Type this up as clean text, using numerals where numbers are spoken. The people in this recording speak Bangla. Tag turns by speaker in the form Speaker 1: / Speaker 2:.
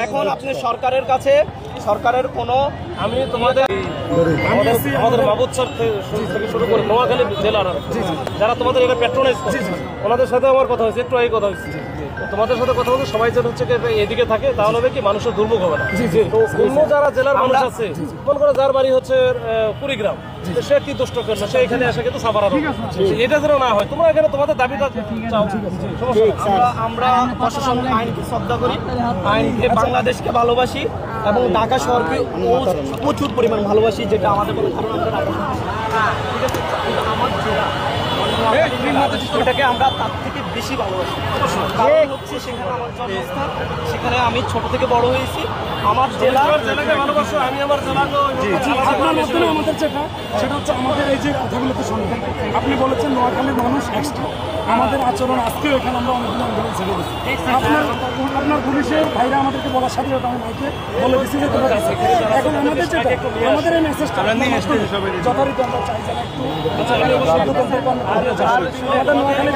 Speaker 1: এখন আপনি সরকারের কাছে সরকারের কোনো আমি তোমাদের আমাদের মাহবুব স্যার থেকে শুরু করে নোয়াখালী জেলার যারা তোমাদের এটা প্যাট্রোনাইজ করছে ওনাদের সাথে আমার কথা হয়েছে, একটু আগে কথা হয়েছে। তোমাদের সাথে কথা বলতে সবাই যেন হচ্ছে এদিকে থাকে, তাহলে হবে কি মানুষের দুর্ভোগ হবে না। তো অন্য যারা জেলার মানুষ আছে, মনে করো যার বাড়ি হচ্ছে কুড়িগ্রাম, সে কি দুষ্ট করলো, সে এখানে এসে কিন্তু সাফার হবে, এটা যেন না হয়। তোমরা এখানে তোমাদের দাবিটা চাও, আমরা প্রশাসন আইনকে শ্রদ্ধা করি, আইনকে বাংলাদেশকে ভালোবাসি এবং ঢাকা শহরকে প্রচুর পরিমাণ ভালোবাসি, যেটা আমাদের কোনো ধারণা আমার ওটাকে আমরা তার থেকে বেশি ভালোবাসি। কারণ হচ্ছে সেখানে আমার জন্মস্থান, সেখানে আমি ছোট থেকে বড় হয়েছি। আমার জেলাকে ভালোবাসো, আমি আমার জেলাকে
Speaker 2: আমাদের যেটা সেটা হচ্ছে আমাদের এই যে কথাগুলোতে শুনবেন, আপনি বলেছেন নোয়াখালীর মানুষ এক্সট্রা, আমাদের আচরণ আজকেও এখানে আমরা অনেকগুলো আন্দোলন ছেড়ে দিচ্ছি। আপনার পুলিশের ভাইরা আমাদেরকে বলার সাথে সাথে আমি ভাইকে বলে দিচ্ছি যে এখন আমাদের যেটা আমাদের এই মেসেজটা যথারীতি আমরা চাই যেন একটু আমাদের নোয়াখালী